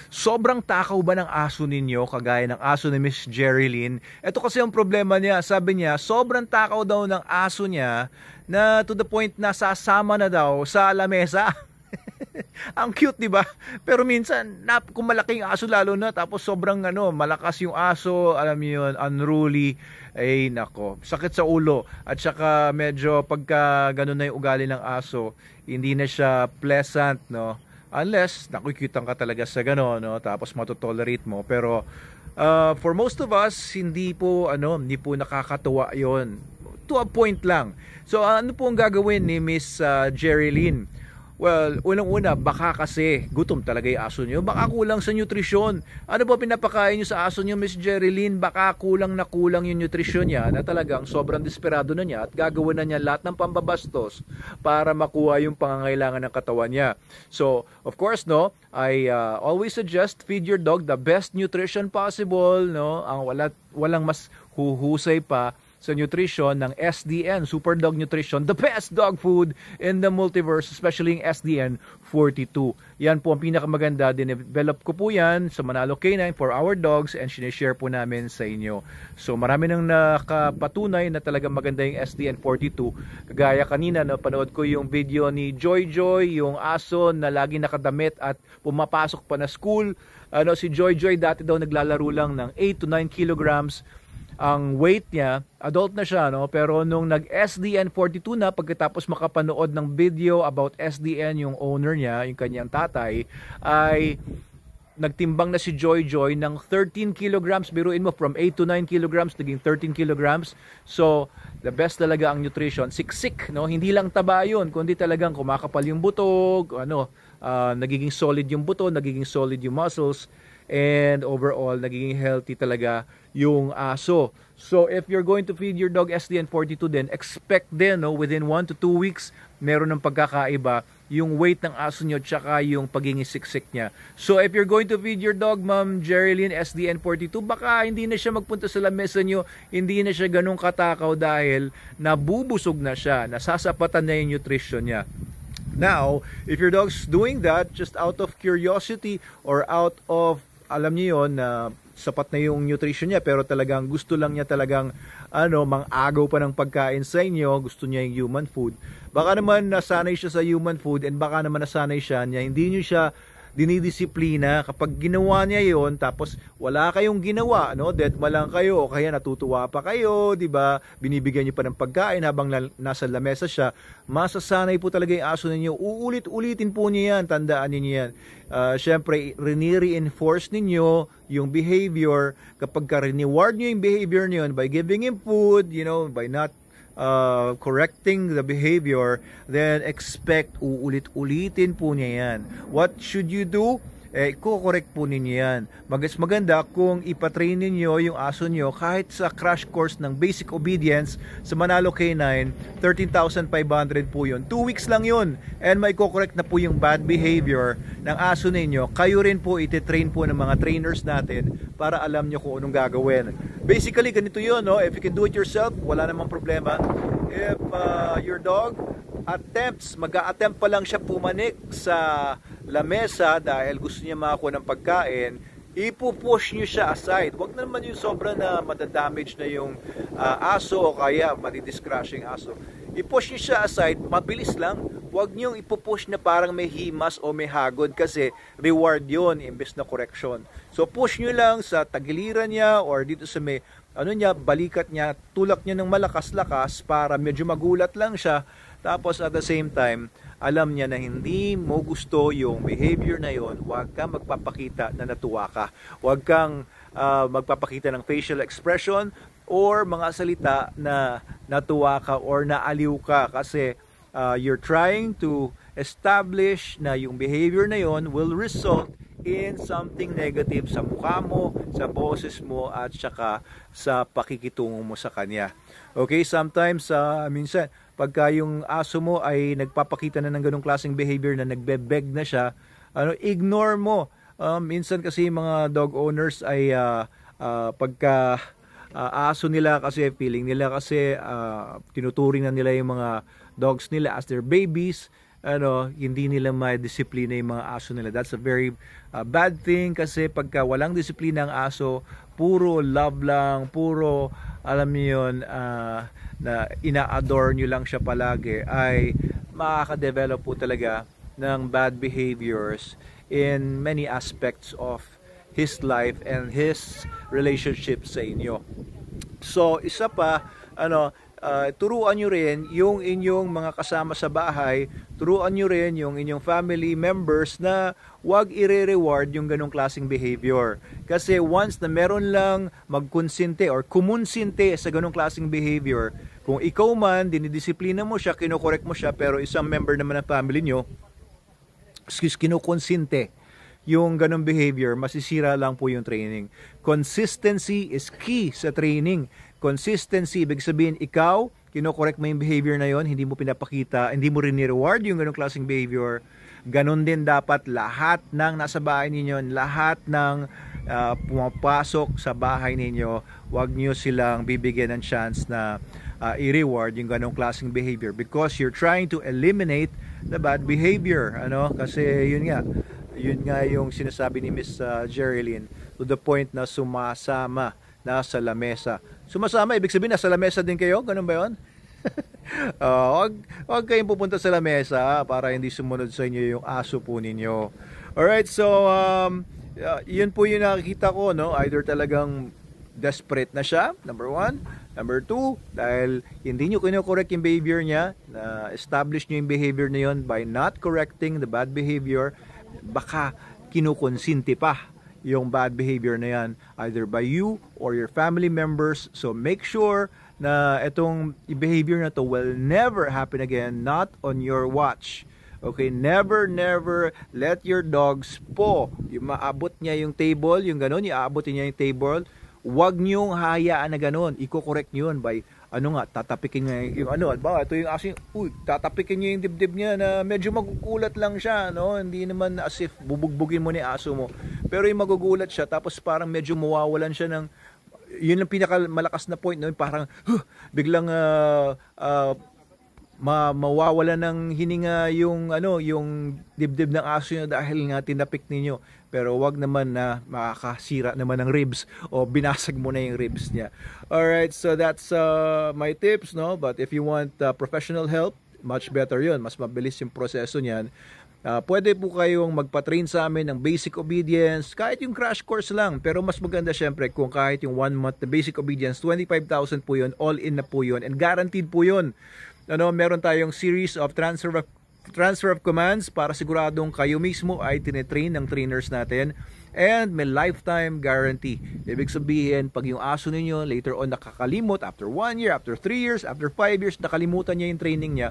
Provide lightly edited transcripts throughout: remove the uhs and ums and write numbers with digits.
Sobrang takaw ba ng aso ninyo, kagaya ng aso ni Miss Jerilyn? Ito kasi ang problema niya, sabi niya, sobrang takaw daw ng aso niya na to the point na sasama na daw sa lamesa. Ang cute, 'di ba? Pero minsan, kung malaking aso lalo na, tapos sobrang malakas yung aso, alam niyo yun, unruly, ay nako, sakit sa ulo. At saka medyo pagka ganun na yung ugali ng aso, hindi na siya pleasant, no? Unless nakukutan ka talaga sa gano'n, no? Tapos matotolerate mo. Pero for most of us, hindi po nakakatuwa 'yon. To a point lang. So ano po ang gagawin ni Miss Jerilyn? Well, unang-una, baka kasi gutom talaga yung aso nyo. Baka kulang sa nutrisyon. Ano ba pinapakain nyo sa aso nyo, Miss Jerilyn? Baka kulang na kulang yung nutrisyon niya na talagang sobrang desperado na niya at gagawin na niya lahat ng pambabastos para makuha yung pangangailangan ng katawan niya. So, of course, no, I always suggest feed your dog the best nutrition possible, no? Ang walang mas huhusay pa sa nutrition ng SDN, Super Dog Nutrition, the best dog food in the multiverse, especially yung SDN 42. Yan po ang pinakamaganda. Dinevelop ko po yan sa Manalo K9 for our dogs and sinishare po namin sa inyo. So marami nang nakapatunay na talagang maganda yung SDN 42. Kagaya kanina, panood ko yung video ni Joy Joy, yung aso na lagi nakadamit at pumapasok pa na school. Si Joy Joy dati daw naglalaro lang ng 8 to 9 kilograms. Ang weight niya, adult na siya, no? Pero nung nag-SDN 42 na, pagkatapos makapanood ng video about SDN, yung owner niya, yung kanyang tatay, ay nagtimbang na si Joy Joy ng 13 kilograms. Biruin mo, from 8 to 9 kilograms, naging 13 kilograms. So, the best talaga ang nutrition. Siksik, no? Hindi lang taba yun, kundi talagang kumakapal yung buto, nagiging solid yung buto, nagiging solid yung muscles, and overall, nagiging healthy talaga yung aso. So, if you're going to feed your dog SDN 42 then, expect din, within 1 to 2 weeks, meron ng pagkakaiba yung weight ng aso nyo tsaka yung pagiging siksik niya. So, if you're going to feed your dog, Ma'am Jerilyn, SDN 42, baka hindi na siya magpunta sa lamesa nyo, hindi na siya ganun katakaw dahil nabubusog na siya, nasasapatan na yung nutrition niya. Now, if your dog's doing that just out of curiosity or out of alam niyo yon na sapat na yung nutrition niya pero talagang gusto lang niya talagang mang-agaw pa ng pagkain sa inyo, gusto niya yung human food. Baka naman nasanay siya sa human food and baka naman nasanay siya niya, hindi niyo siya dinidisiplina. Kapag ginawa niya yon tapos wala kayong ginawa, deadma lang kayo o kaya natutuwa pa kayo, di ba? Binibigyan niyo pa ng pagkain habang nasa lamesa siya, masasanay po talaga yung aso ninyo. Uulit-ulitin po niya yan, tandaan niyo yan. Syempre, reinforce ninyo yung behavior. Kapag ka-reward niyo yung behavior niyo by giving him food, by not correcting the behavior, then expect uulit-ulitin po niya yan. What should you do? Ko-correct po ninyo yan. Maganda kung ipatrain ninyo yung aso nyo kahit sa crash course ng basic obedience sa Manalo K9, 13,500 po yun. 2 weeks lang yun. And may ko-correct na po yung bad behavior ng aso ninyo. Kayo rin po ititrain po ng mga trainers natin para alam nyo kung anong gagawin. Basically, ganito yun, If you can do it yourself, wala namang problema. If your dog mag-a-attempt pa lang siya pumanik sa lamesa dahil gusto niya makakuha ng pagkain, ipupush nyo siya aside. Huwag na naman yung sobra na madadamage na yung aso o kaya matidiscrashing aso. I-push nyo siya aside, mabilis lang. Huwag nyo ipupush na parang may himas o may hagod kasi reward yon imbes na correction. So push nyo lang sa tagiliran niya or dito sa may balikat niya, tulak niya ng malakas-lakas para medyo magulat lang siya. Tapos at the same time, alam niya na hindi mo gusto yung behavior na yon, huwag kang magpapakita na natuwa ka. Huwag kang magpapakita ng facial expression or mga salita na natuwa ka or naaliw ka kasi you're trying to establish na yung behavior na yon will result in something negative sa mukha mo, sa boses mo, at saka sa pakikitungo mo sa kanya. Okay, sometimes, minsan, pagka yung aso mo ay nagpapakita na ng ganong klaseng behavior na nagbe-beg na siya, ignore mo. Minsan kasi mga dog owners ay pagka aso nila kasi feeling nila kasi tinuturing na nila yung mga dogs nila as their babies, hindi nila ma-disiplina yung mga aso nila. That's a very bad thing kasi pagka walang disiplina ang aso, puro love lang, puro alam niyo yun, na ina-adore nyo lang siya palagi, ay makaka-develop po talaga ng bad behaviors in many aspects of his life and his relationship sa inyo. So, isa pa, turuan nyo rin yung inyong mga kasama sa bahay, turuan nyo rin yung inyong family members na wag i-reward yung ganong klaseng behavior. Kasi once na meron lang magkonsinte or kumunsinte sa ganong klaseng behavior, kung ikaw man, dinidisiplina mo siya, kinokorek mo siya, pero isang member naman ng family nyo, kinukonsinte yung ganong behavior, masisira lang po yung training. Consistency is key sa training. Consistency, ibig sabihin, ikaw, kinokorek mo yung behavior na yon, hindi mo pinapakita, hindi mo rin ni-reward yung ganong klaseng behavior. Ganon din dapat lahat ng nasa bahay ninyo, lahat ng pumapasok sa bahay ninyo, wag nyo silang bibigyan ng chance na i-reward yung ganong klaseng behavior because you're trying to eliminate the bad behavior. Kasi yun nga yung sinasabi ni Miss Jerilyn, to the point na sumasama na sa lamesa. Sumasama, ibig sabihin nasa lamesa din kayo? Ganun ba yun? Wag kayong pupunta sa lamesa para hindi sumunod sa inyo yung aso po ninyo. Alright, so yun po yung nakikita ko, either talagang desperate na siya, number 1. Number 2, dahil hindi nyo kinokorek yung behavior niya, establish nyo yung behavior na yun by not correcting the bad behavior, baka kinukonsinti pa yung bad behavior na yan either by you or your family members. So make sure na itong behavior na to will never happen again, not on your watch. Okay, never let your dogs yung maabot niya yung table, yung ganon, iaabotin niya yung table. Huwag niyong hayaan na ganon. Iko-correct niyo yun by tatapikin niya yung ito yung aso, tatapikin niyo yung dibdib niya na medyo magugulat lang siya, hindi naman as if bubugbugin mo ni aso mo, pero yung magugulat siya, tapos parang medyo mawawalan siya ng, yun ang pinakamalakas na point, parang biglang mawawala ng hininga yung dibdib ng aso niya dahil nga tinapik ninyo. Pero wag naman na makakasira naman ng ribs o binasag mo na yung ribs niya. Alright, so that's my tips, but if you want professional help, much better yun, mas mabilis yung proseso niyan. Pwede po kayong magpa-train sa amin ng basic obedience, kahit yung crash course lang, pero mas maganda syempre kung kahit yung 1 month na basic obedience, 25,000 po yun, all in na po yun, and guaranteed po yun. Meron tayong series of transfer of commands para siguradong kayo mismo ay tinetrain ng trainers natin, and may lifetime guarantee. Ibig sabihin, pag yung aso ninyo later on nakakalimot, after 1 year, after 3 years, after 5 years, nakalimutan niya yung training niya,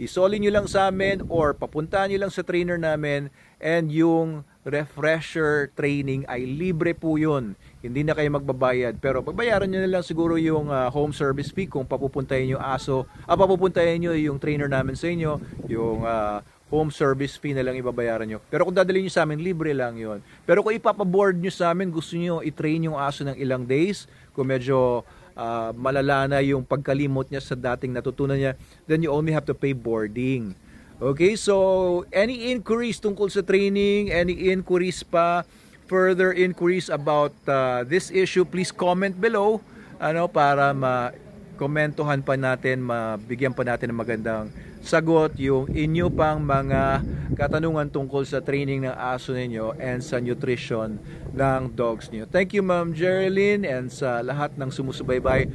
isolin nyo lang sa amin or papuntahan nyo lang sa trainer namin, and yung refresher training ay libre po yun. Hindi na kayo magbabayad, pero pagbayaran nyo na lang siguro yung home service fee kung papupuntahin yung aso, papupuntahin nyo yung trainer namin sa inyo, yung home service fee na lang ibabayaran nyo. Pero kung dadalhin nyo sa amin, libre lang yun. Pero kung ipapaboard nyo sa amin, gusto nyo i-train yung aso ng ilang days, kung medyo malala na yung pagkalimot niya sa dating natutunan niya, then you only have to pay boarding. Okay, so any inquiries tungkol sa training, any inquiries pa, further inquiries about this issue, please comment below para ma-komentuhan pa natin, mabigyan pa natin ng magandang sagot yung inyo pang mga katanungan tungkol sa training ng aso ninyo and sa nutrition ng dogs niyo. Thank you, Ma'am Jerilyn, and sa lahat ng sumusubaybay.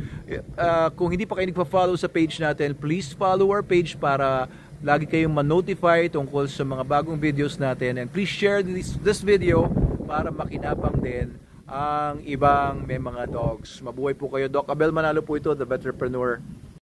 Kung hindi pa kayo nagpa-follow sa page natin, please follow our page para lagi kayong ma-notify tungkol sa mga bagong videos natin, and please share this video para makinabang din ang ibang may mga dogs. Mabuhay po kayo. Doc Abel Manalo po ito, the Veterpreneur.